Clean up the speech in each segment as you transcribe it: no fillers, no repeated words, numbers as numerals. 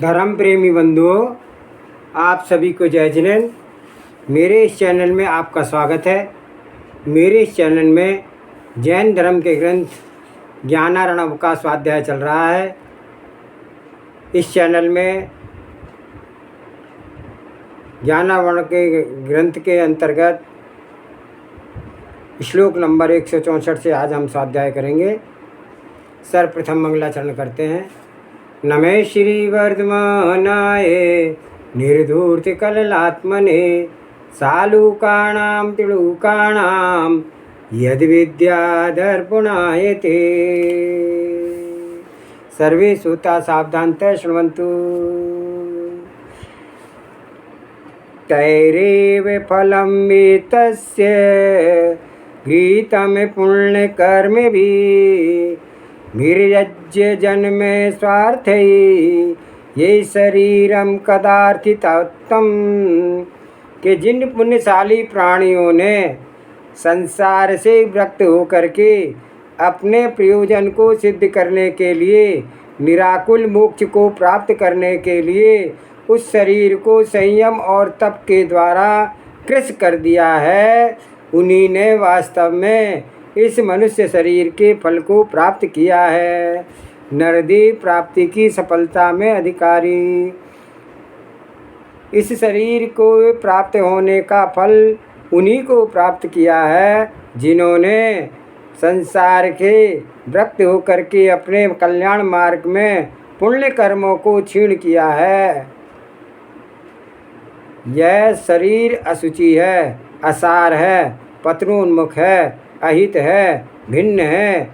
धर्म प्रेमी बंधुओं, आप सभी को जय जिनेंद्र। मेरे इस चैनल में आपका स्वागत है। मेरे इस चैनल में जैन धर्म के ग्रंथ ज्ञानार्णव का स्वाध्याय चल रहा है। इस चैनल में ज्ञानार्णव के ग्रंथ के अंतर्गत श्लोक नंबर 164 से आज हम स्वाध्याय करेंगे। सर्वप्रथम मंगलाचरण करते हैं। नमः श्री वर्धमानाय निर्धूर्तिकललात्मने सालूकाणां तिलूकाणां यद्विद्यादर्पणायते। सर्वे श्रोता सावधानतः शृण्वन्तु। तैरेव फलं वेतस्य गृहीतं पुण्यकर्मभिः निर्यज्य जन्मे स्वार्थै ये शरीरम कदार्थितम। कि जिन पुण्यशाली प्राणियों ने संसार से विरक्त होकर के अपने प्रयोजन को सिद्ध करने के लिए, निराकुल मोक्ष को प्राप्त करने के लिए उस शरीर को संयम और तप के द्वारा कृश कर दिया है, उन्हीं ने वास्तव में इस मनुष्य शरीर के फल को प्राप्त किया है। नरदेव प्राप्ति की सफलता में अधिकारी। इस शरीर को प्राप्त होने का फल उन्हीं को प्राप्त किया है जिन्होंने संसार के विरक्त होकर के अपने कल्याण मार्ग में पुण्य कर्मों को क्षीण किया है। यह शरीर अशुचि है, असार है, पत्रोन्मुख है, अहित है, भिन्न है।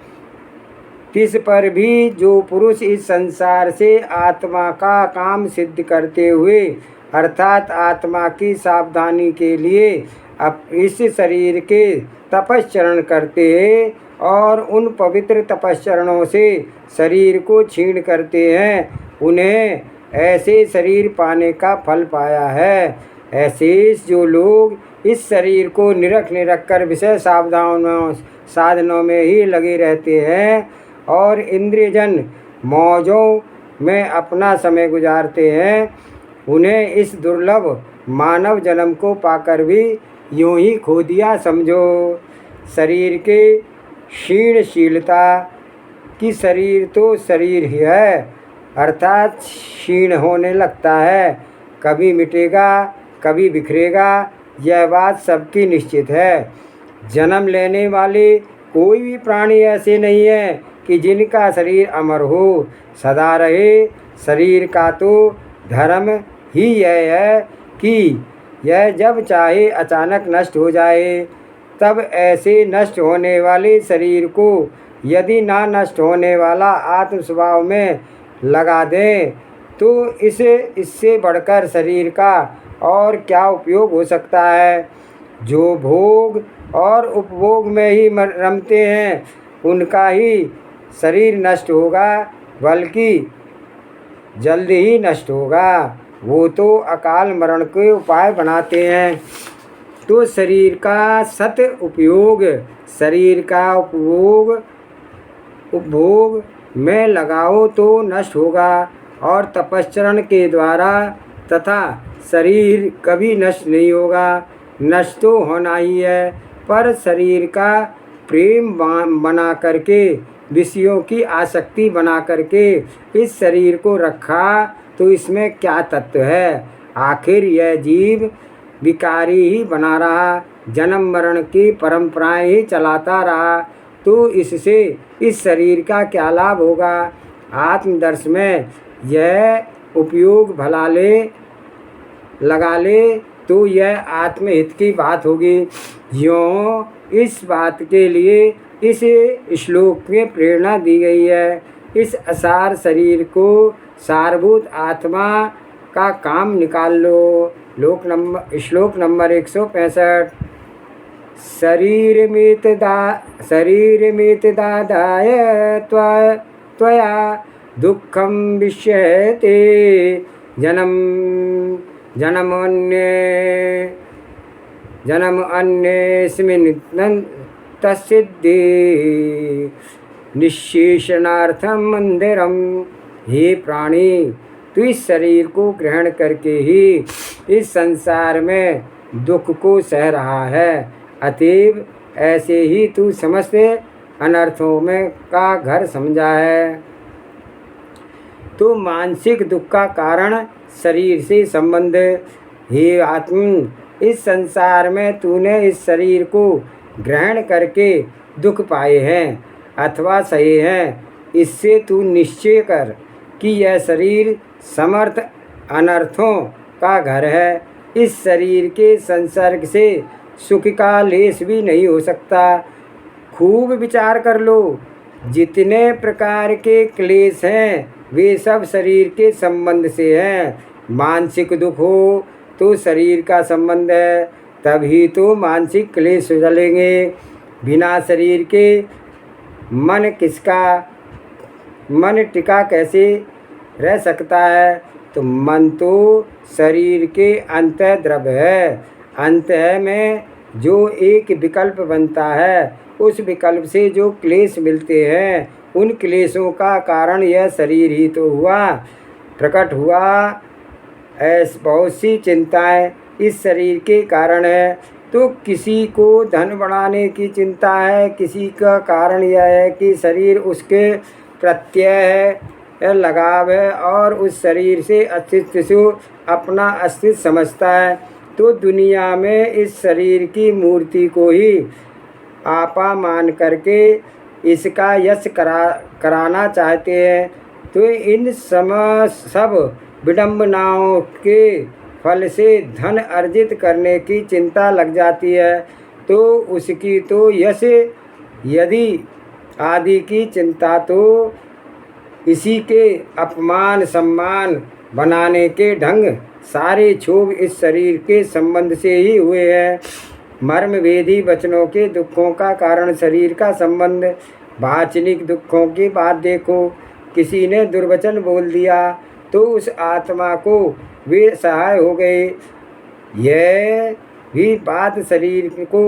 इस पर भी जो पुरुष इस संसार से आत्मा का काम सिद्ध करते हुए अर्थात आत्मा की सावधानी के लिए अब इस शरीर के तपश्चरण करते हैं और उन पवित्र तपश्चरणों से शरीर को क्षीण करते हैं, उन्हें ऐसे शरीर पाने का फल पाया है। ऐसे जो लोग इस शरीर को निरख कर विषय साधनों में ही लगे रहते हैं और इंद्रियजन मौजों में अपना समय गुजारते हैं, उन्हें इस दुर्लभ मानव जन्म को पाकर भी यूं ही खो दिया समझो। शरीर के क्षीणशीलता की शरीर तो शरीर ही है, अर्थात क्षीण होने लगता है, कभी मिटेगा कभी बिखरेगा, यह बात सबकी निश्चित है। जन्म लेने वाले कोई भी प्राणी ऐसे नहीं है कि जिनका शरीर अमर हो, सदा रहे। शरीर का तो धर्म ही यह है कि यह जब चाहे अचानक नष्ट हो जाए। तब ऐसे नष्ट होने वाले शरीर को यदि ना नष्ट होने वाला आत्म स्वभाव में लगा दें तो इससे बढ़कर शरीर का और क्या उपयोग हो सकता है। जो भोग और उपभोग में ही रमते हैं उनका ही शरीर नष्ट होगा, बल्कि जल्द ही नष्ट होगा। वो तो अकाल मरण के उपाय बनाते हैं। तो शरीर का सत उपयोग, शरीर का उपभोग में लगाओ तो नष्ट होगा और तपश्चरण के द्वारा तथा शरीर कभी नष्ट नहीं होगा। नष्ट तो होना ही है, पर शरीर का प्रेम बना करके, विषयों की आसक्ति बना करके इस शरीर को रखा तो इसमें क्या तत्व है। आखिर यह जीव विकारी ही बना रहा, जन्म मरण की परंपराएं ही चलाता रहा, तो इससे इस शरीर का क्या लाभ होगा। आत्मदर्श में यह उपयोग भला लगा ले तो यह आत्महित की बात होगी। यूँ इस बात के लिए इस श्लोक में प्रेरणा दी गई है। इस असार शरीर को सारभूत आत्मा का काम निकाल लो। श्लोक नंबर 165। शरीरमित दादाय त्वया दुःखं विष्यते जन्म अन्येस्मिन् तस्सिद्धि निःशेषणार्थं मंदिरम। हे प्राणी, तू इस शरीर को ग्रहण करके ही इस संसार में दुख को सह रहा है। अतएव ऐसे ही तू समस्त अनर्थों में का घर समझा है। तो मानसिक दुख का कारण शरीर से संबंध। हे आत्म, इस संसार में तूने इस शरीर को ग्रहण करके दुख पाए हैं अथवा सहे हैं। इससे तू निश्चय कर कि यह शरीर समर्थ अनर्थों का घर है। इस शरीर के संसर्ग से सुख का लेश भी नहीं हो सकता। खूब विचार कर लो, जितने प्रकार के क्लेश हैं वे सब शरीर के संबंध से हैं। मानसिक दुख हो तो शरीर का संबंध है, तभी तो मानसिक क्लेश चलेंगे। बिना शरीर के मन टिका कैसे रह सकता है? तो मन तो शरीर के अंतः द्रव्य है। अंतः में जो एक विकल्प बनता है, उस विकल्प से जो क्लेश मिलते हैं, उन क्लेशों का कारण यह शरीर ही तो हुआ, प्रकट हुआ। ऐसी बहुत सी चिंताएं इस शरीर के कारण है। तो किसी को धन बढ़ाने की चिंता है, किसी का कारण यह है कि शरीर उसके प्रत्यय है, लगाव है और उस शरीर से अस्तित्व से अपना अस्तित्व समझता है। तो दुनिया में इस शरीर की मूर्ति को ही आपा मान करके इसका यश कराना चाहते हैं। तो इन सब विडंबनाओं के फल से धन अर्जित करने की चिंता लग जाती है। तो उसकी तो यश यदि आदि की चिंता तो इसी के अपमान सम्मान बनाने के ढंग सारे क्षोभ इस शरीर के संबंध से ही हुए हैं। मर्म वेदी वचनों के दुखों का कारण शरीर का संबंध। वाचनिक दुखों की बात देखो, किसी ने दुर्वचन बोल दिया तो उस आत्मा को वे सहाय हो गए। यह भी बात शरीर को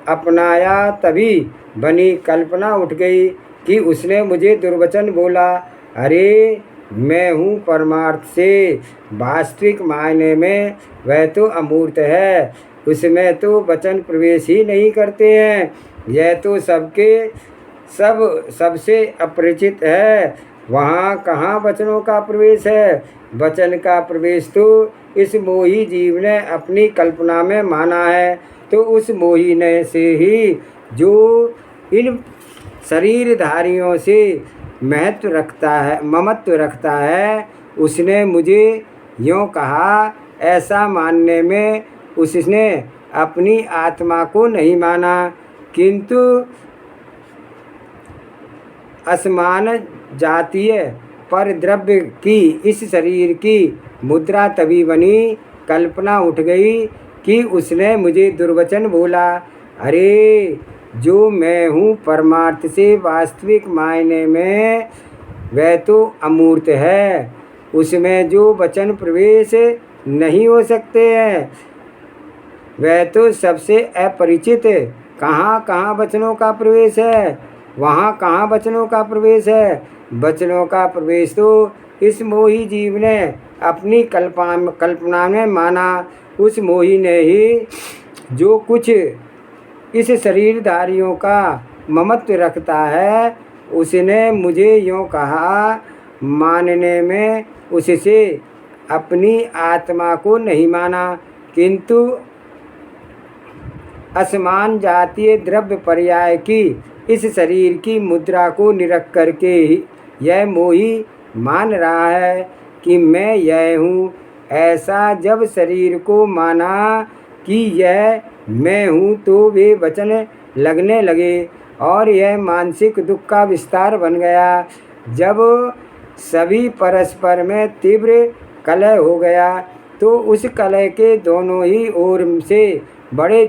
अपनाया तभी बनी कल्पना उठ गई कि उसने मुझे दुर्वचन बोला। अरे मैं हूँ परमार्थ से, वास्तविक मायने में वह तो अमूर्त है, उसमें तो वचन प्रवेश ही नहीं करते हैं। यह तो सबसे अपरिचित है, वहाँ कहाँ वचनों का प्रवेश है। वचन का प्रवेश तो इस मोही जीव ने अपनी कल्पना में माना है। तो उस मोही ने से ही जो इन शरीरधारियों से ममत्व रखता है, उसने मुझे यूँ कहा। ऐसा मानने में उसने अपनी आत्मा को नहीं माना, किंतु असमान जातीय पर द्रव्य की इस शरीर की मुद्रा तभी बनी, कल्पना उठ गई कि उसने मुझे दुर्वचन बोला। अरे जो मैं हूँ परमार्थ से वास्तविक मायने में वह तो अमूर्त है, उसमें जो वचन प्रवेश नहीं हो सकते हैं, वह तो सबसे अपरिचित। कहाँ कहाँ वचनों का प्रवेश है, वहाँ कहाँ वचनों का प्रवेश है। वचनों का प्रवेश तो इस मोही जीव ने अपनी कल्पना में माना। उस मोही ने ही जो कुछ इस शरीरधारियों का ममत्व रखता है, उसने मुझे यूँ कहा। मानने में उससे अपनी आत्मा को नहीं माना, किंतु असमान जातीय द्रव्य पर्याय की इस शरीर की मुद्रा को निरख करके ही यह मोही मान रहा है कि मैं यह हूँ। ऐसा जब शरीर को माना कि यह मैं हूँ, तो वे वचन लगने लगे और यह मानसिक दुख का विस्तार बन गया। जब सभी परस्पर में तीव्र कलह हो गया, तो उस कलह के दोनों ही ओर से बड़े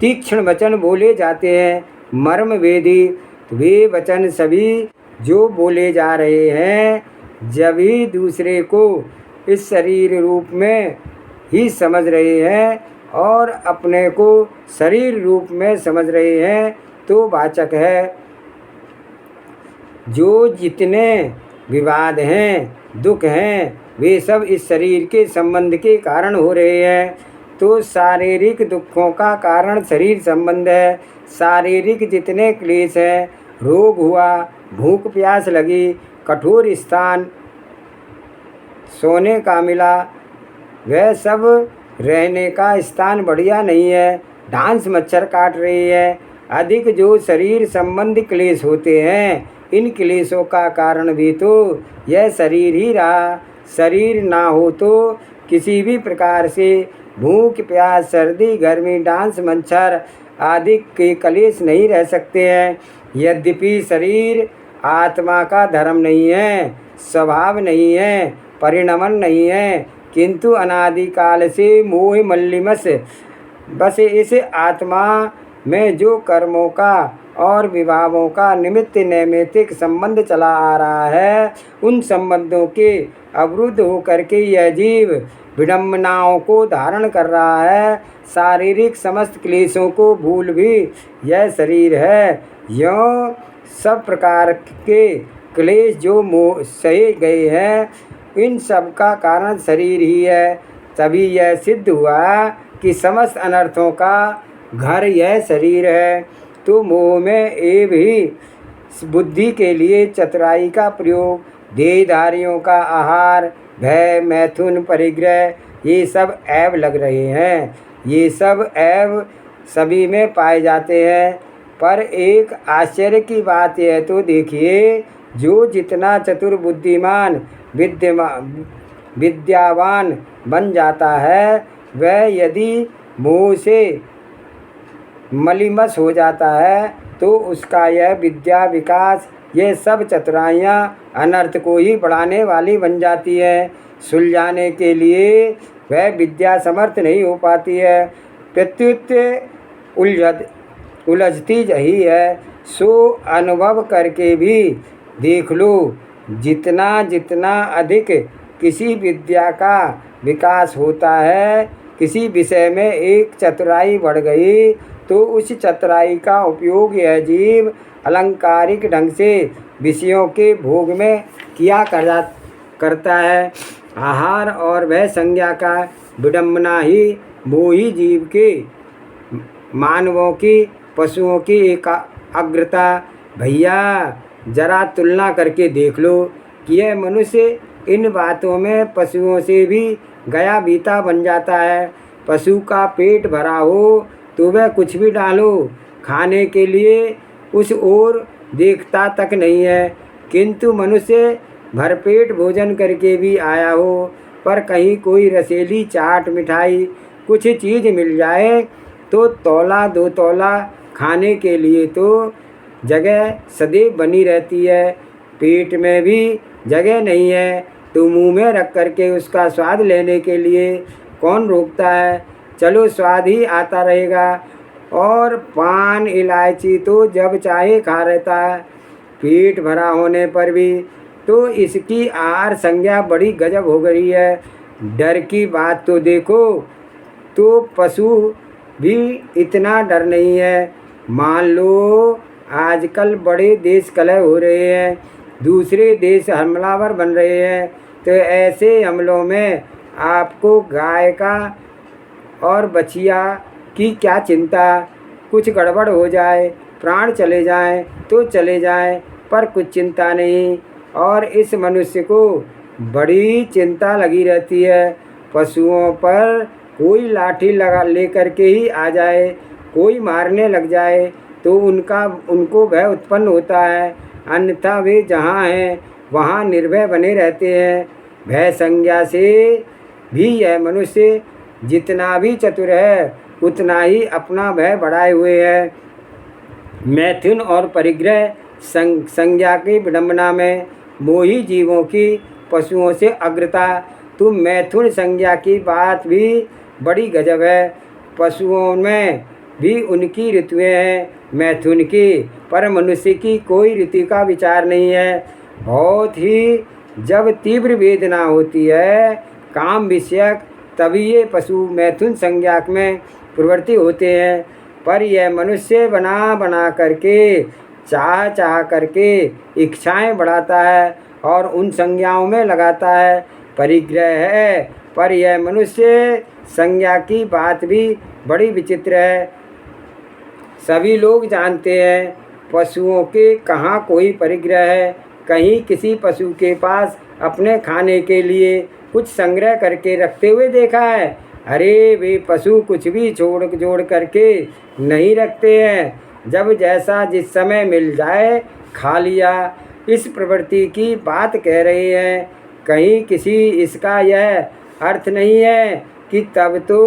तीक्ष्ण वचन बोले जाते हैं, मर्म वेदी। वे वचन सभी जो बोले जा रहे हैं, जब ही दूसरे को इस शरीर रूप में ही समझ रहे हैं और अपने को शरीर रूप में समझ रहे हैं, तो वाचक है। जो जितने विवाद हैं, दुख हैं, वे सब इस शरीर के संबंध के कारण हो रहे हैं। तो शारीरिक दुखों का कारण शरीर संबंध है। शारीरिक जितने क्लेश हैं, रोग हुआ, भूख प्यास लगी, कठोर स्थान सोने का मिला, वह सब रहने का स्थान बढ़िया नहीं है, डांस मच्छर काट रही है, अधिक जो शरीर संबंधी क्लेश होते हैं, इन क्लेशों का कारण भी तो यह शरीर ही रहा। शरीर ना हो तो किसी भी प्रकार से भूख प्यास सर्दी गर्मी डांस मच्छर आदि के क्लेश नहीं रह सकते हैं। यद्यपि शरीर आत्मा का धर्म नहीं है, स्वभाव नहीं है, परिणमन नहीं है, किंतु अनादिकाल से मोह मल्लिमस बस इस आत्मा में जो कर्मों का और विभावों का निमित्त नैमित्तिक संबंध चला आ रहा है, उन संबंधों के अवरुद्ध होकर के यह जीव विडम्बनाओं को धारण कर रहा है। शारीरिक समस्त क्लेशों को भूल भी यह शरीर है। यों सब प्रकार के क्लेश जो मोह सहे गए हैं, इन सब का कारण शरीर ही है। तभी यह सिद्ध हुआ कि समस्त अनर्थों का घर यह शरीर है। तो मोह में एव ही बुद्धि के लिए चतुराई का प्रयोग, देहधारियों का आहार, भय मैथुन परिग्रह, ये सब ऐब लग रहे हैं। ये सब ऐब सभी में पाए जाते हैं। पर एक आश्चर्य की बात यह तो देखिए, जो जितना चतुर बुद्धिमान विद्यावान बन जाता है, वह यदि मोह से मलिमस हो जाता है तो उसका यह विद्या विकास, ये सब चतुराइयाँ अनर्थ को ही बढ़ाने वाली बन जाती है। सुलझाने के लिए वह विद्या समर्थ नहीं हो पाती है, प्रत्युत उलझती ही है। सो अनुभव करके भी देख लो, जितना जितना अधिक किसी विद्या का विकास होता है, किसी विषय में एक चतुराई बढ़ गई, तो उस चतुराई का उपयोग यह जीव अलंकारिक ढंग से विषयों के भोग में किया करता है। आहार और वह संज्ञा का विडम्बना ही मोही जीव के मानवों की पशुओं की एकाग्रता। भैया जरा तुलना करके देख लो कि यह मनुष्य इन बातों में पशुओं से भी गया बीता बन जाता है। पशु का पेट भरा हो तो वह कुछ भी डालो खाने के लिए उस ओर देखता तक नहीं है, किंतु मनुष्य भरपेट भोजन करके भी आया हो, पर कहीं कोई रसीली चाट मिठाई कुछ चीज़ मिल जाए तो तौला दो तौला खाने के लिए तो जगह सदैव बनी रहती है। पेट में भी जगह नहीं है तो मुंह में रख करके उसका स्वाद लेने के लिए कौन रोकता है। चलो स्वाद ही आता रहेगा। और पान इलायची तो जब चाहे खा रहता है, पेट भरा होने पर भी। तो इसकी आहार संज्ञा बड़ी गजब हो गई है। डर की बात तो देखो, तो पशु भी इतना डर नहीं है। मान लो आजकल बड़े देश कलह हो रहे हैं, दूसरे देश हमलावर बन रहे हैं, तो ऐसे हमलों में आपको गाय का और बछिया की क्या चिंता। कुछ गड़बड़ हो जाए, प्राण चले जाएं तो चले जाएं, पर कुछ चिंता नहीं। और इस मनुष्य को बड़ी चिंता लगी रहती है। पशुओं पर कोई लाठी लगा लेकर के ही आ जाए, कोई मारने लग जाए तो उनको भय उत्पन्न होता है, अन्यथा वे जहाँ हैं वहाँ निर्भय बने रहते हैं। भय संज्ञा से भी यह मनुष्य जितना भी चतुर है उतना ही अपना भय बढ़ाए हुए है। मैथुन और परिग्रह संज्ञा की विडंबना में मोही जीवों की पशुओं से अग्रता। तो मैथुन संज्ञा की बात भी बड़ी गजब है। पशुओं में भी उनकी ऋतुएं हैं मैथुन की, पर मनुष्य की कोई ऋतु का विचार नहीं है। बहुत ही जब तीव्र वेदना होती है काम विषयक, तभी ये पशु मैथुन संज्ञा में प्रवृत्ति होते हैं। पर यह मनुष्य बना बना करके चाह करके इच्छाएं बढ़ाता है और उन संज्ञाओं में लगाता है। परिग्रह है, पर यह मनुष्य संज्ञा की बात भी बड़ी विचित्र है। सभी लोग जानते हैं पशुओं के कहाँ कोई परिग्रह है। कहीं किसी पशु के पास अपने खाने के लिए कुछ संग्रह करके रखते हुए देखा है? अरे वे पशु कुछ भी जोड़ करके नहीं रखते हैं। जब जैसा जिस समय मिल जाए खा लिया। इस प्रवृत्ति की बात कह रहे हैं। कहीं किसी इसका यह अर्थ नहीं है कि तब तो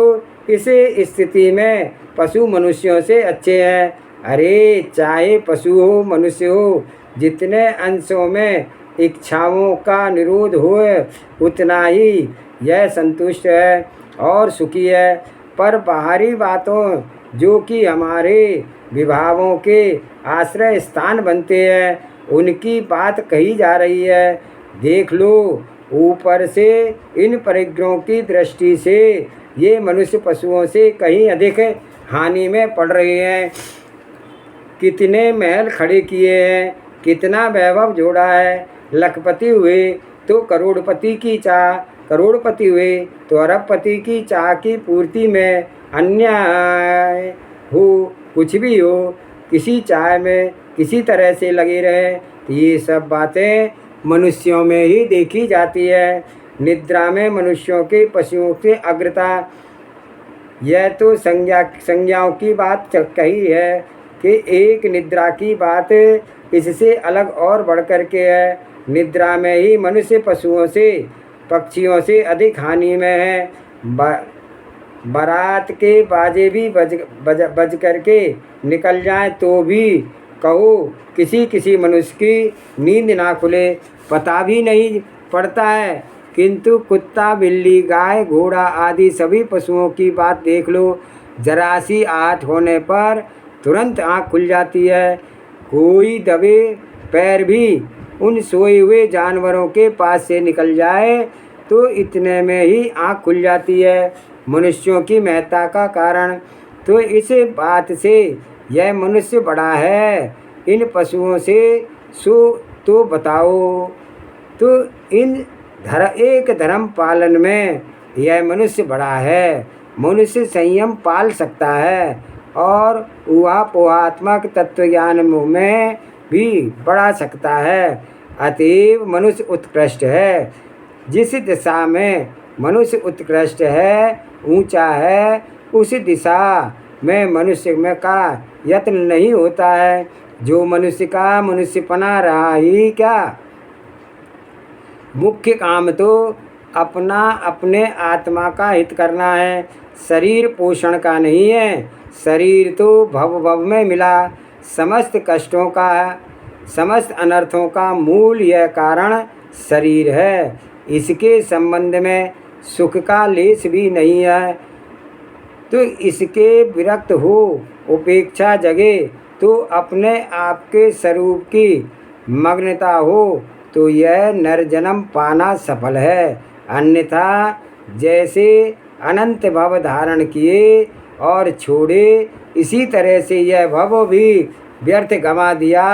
इस स्थिति में पशु मनुष्यों से अच्छे हैं। अरे चाहे पशु हो मनुष्य हो, जितने अंशों में इच्छाओं का निरोध हो उतना ही यह संतुष्ट है और सुखी है। पर बाहरी बातों जो कि हमारे विभावों के आश्रय स्थान बनते हैं, उनकी बात कही जा रही है। देख लो, ऊपर से इन परिग्रहों की दृष्टि से ये मनुष्य पशुओं से कहीं अधिक हानि में पड़ रहे हैं। कितने महल खड़े किए हैं, कितना वैभव जोड़ा है। लखपति हुए तो करोड़पति की चाह, करोड़पति हुए तो अरबपति की चाह की पूर्ति में अन्याय हो, कुछ भी हो, किसी चाह में किसी तरह से लगे रहे। तो ये सब बातें मनुष्यों में ही देखी जाती है। निद्रा में मनुष्यों के पशुओं से अग्रता, यह तो संज्ञाओं की बात कही है कि एक निद्रा की बात इससे अलग और बढ़ कर के है। निद्रा में ही मनुष्य पशुओं से पक्षियों से अधिक हानि में है। बारात के बाजे भी बज करके निकल जाएं तो भी कहो किसी किसी मनुष्य की नींद ना खुले, पता भी नहीं पड़ता है। किंतु कुत्ता, बिल्ली, गाय, घोड़ा आदि सभी पशुओं की बात देख लो। जरा सी आहट होने पर तुरंत आँख खुल जाती है। कोई दबे पैर भी उन सोए हुए जानवरों के पास से निकल जाए तो इतने में ही आँख खुल जाती है। मनुष्यों की महत्ता का कारण तो इस बात से यह मनुष्य बड़ा है इन पशुओं से, सो तो बताओ तो एक धर्म पालन में यह मनुष्य बड़ा है। मनुष्य संयम पाल सकता है और ऊहापोहात्मक तत्व ज्ञान में भी बढ़ा सकता है। अतएव मनुष्य उत्कृष्ट है। जिस दिशा में मनुष्य उत्कृष्ट है, ऊंचा है, उस दिशा में मनुष्य में का यत्न नहीं होता है। जो मनुष्य का मनुष्यपना रहा ही क्या। मुख्य काम तो अपने आत्मा का हित करना है, शरीर पोषण का नहीं है। शरीर तो भव में मिला। समस्त कष्टों का, समस्त अनर्थों का मूल यह कारण शरीर है। इसके संबंध में सुख का लेश भी नहीं है। तो इसके विरक्त हो, उपेक्षा जगे तो अपने आप के स्वरूप की मग्नता हो तो यह नरजन्म पाना सफल है। अन्यथा जैसे अनंत भव धारण किए और छोड़े, इसी तरह से यह भव भी व्यर्थ गंवा दिया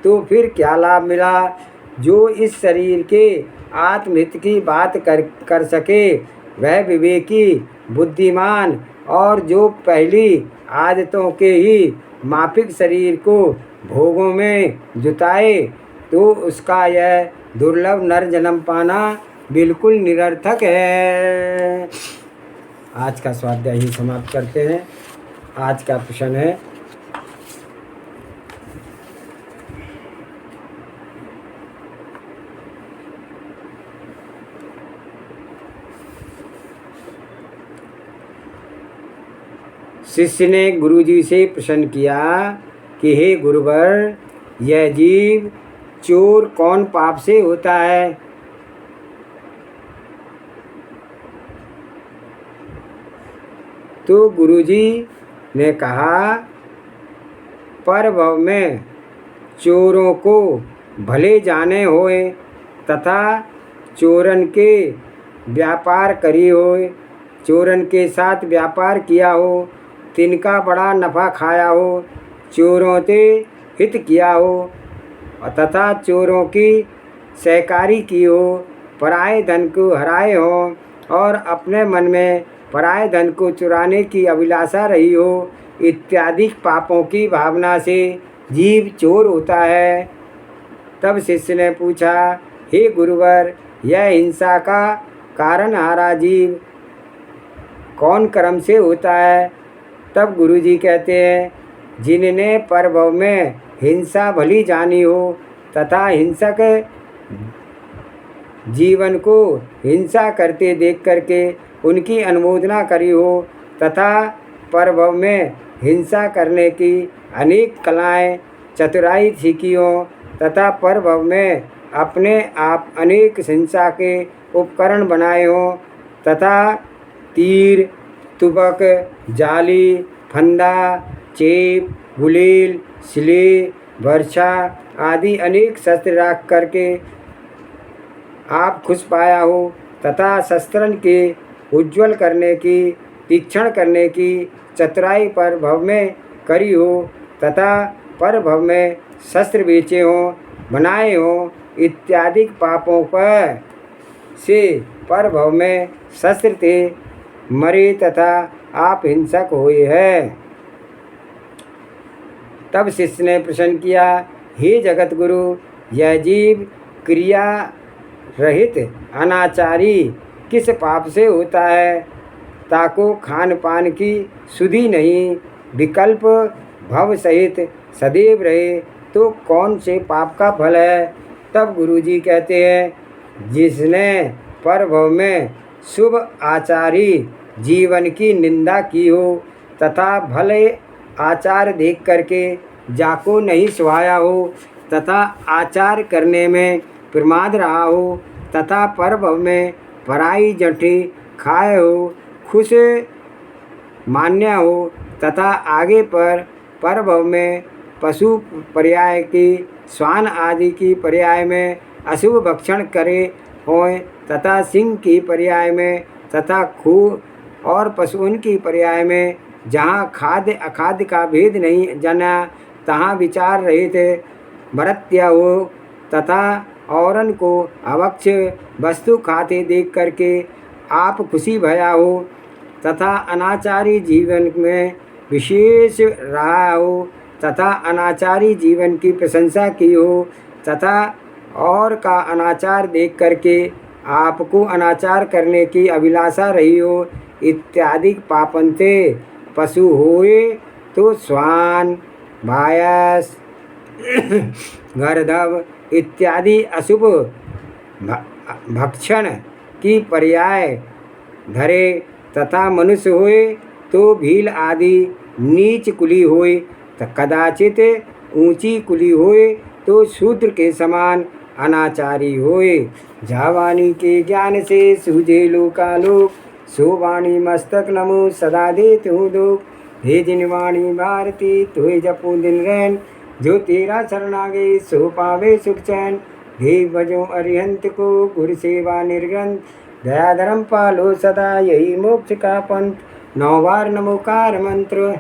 तो फिर क्या लाभ मिला। जो इस शरीर के आत्महित की बात कर सके वह विवेकी, बुद्धिमान और जो पहली आदतों के ही माफिक शरीर को भोगों में जुटाए तो उसका यह दुर्लभ नर जन्म पाना बिल्कुल निरर्थक है। आज का स्वाध्याय ही समाप्त करते हैं। आज का प्रश्न है, शिष्य ने गुरुजी से प्रश्न किया कि हे गुरुवर, यह जीव चोर कौन पाप से होता है। तो गुरुजी ने कहा, परभव में चोरों को भले जाने होए तथा चोरन के व्यापार करी होए, चोरन के साथ व्यापार किया हो, तिनका बड़ा नफ़ा खाया हो, चोरों से हित किया हो तथा चोरों की सहकारी की हो, पराये धन को हराए हो और अपने मन में पराये धन को चुराने की अभिलाषा रही हो, इत्यादि पापों की भावना से जीव चोर होता है। तब शिष्य ने पूछा, हे गुरुवर, यह हिंसा का कारण हारा जीव कौन कर्म से होता है? तब गुरुजी कहते हैं, जिनने परभव में हिंसा भली जानी हो तथा हिंसक जीवन को हिंसा करते देख करके उनकी अनुमोदना करी हो तथा परभव में हिंसा करने की अनेक कलाएं चतुराई सीखी हो तथा परभव में अपने आप अनेक हिंसा के उपकरण बनाए हों तथा तीर, तुबक, जाली, फंदा, चेप, गुलेल, सिले, वर्षा आदि अनेक शस्त्र रख करके आप खुश पाया हो तथा शस्त्रन के उज्ज्वल करने की, तीक्ष्ण करने की चतुराई पर भव में करी हो तथा पर भव में शस्त्र बेचे हों, बनाए हों, इत्यादि पापों पर से पर भव में शस्त्र थे मरे तथा आप हिंसक हुए हैं। तब शिष्य ने प्रश्न किया, हे जगत गुरु, यह जीव क्रिया रहित अनाचारी किस पाप से होता है? ताको खान पान की सुधि नहीं, विकल्प भव सहित सदैव रहे तो कौन से पाप का फल है? तब गुरुजी कहते हैं, जिसने परभव में शुभ आचारी जीवन की निंदा की हो तथा भले आचार देख करके जाको नहीं सुहाया हो तथा आचार करने में प्रमाद रहा हो तथा परभव में पराई जठी खाए हो, खुश मान्य हो तथा आगे पर परभव में पशु पर्याय की, श्वान आदि की पर्याय में अशुभ भक्षण करे हों तथा सिंह की पर्याय में तथा खूह और पशुओं की पर्याय में जहाँ खाद्य अखाद्य का भेद नहीं जाना तहाँ विचार रहित बरत्या हो तथा औरन को अवक्ष वस्तु खाते देख करके आप खुशी भया हो तथा अनाचारी जीवन में विशेष रहा हो तथा अनाचारी जीवन की प्रशंसा की हो तथा और का अनाचार देख करके आपको अनाचार करने की अभिलाषा रही हो, इत्यादि पापन से पशु होए तो श्वान, भायस, गर्दभ इत्यादि अशुभ भक्षण की पर्याय धरे तथा मनुष्य होए तो भील आदि नीच कुली होए कदाचित ऊंची कुली होए तो शूद्र के समान अनाचारी होए। जावानी के ज्ञान से सूझे लोकालोक, सो वाणी मस्तक नमो सदा देत हूँ दुख। हे जिनवाणी भारती तुहे जपो दिन रैन, जो तेरा शरण आ गए सो पावे सुख चैन। देव भजो अरिहंत को गुरु सेवा निर्ग्रंथ, दया धर्म पालो सदा यही मोक्ष का पंथ। 9 बार नमोकार मंत्र।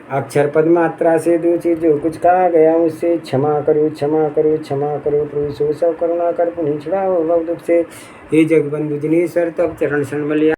अक्षर पद मात्रा से दूसरी जो कुछ कहा गया उससे क्षमा करो, क्षमा करो, क्षमा करो। प्रभु सो सब करुणा कर पुनि छुड़ाओ भव दुख से। हे जगबंधु जिनेश्वर तब चरण शरण बलिया।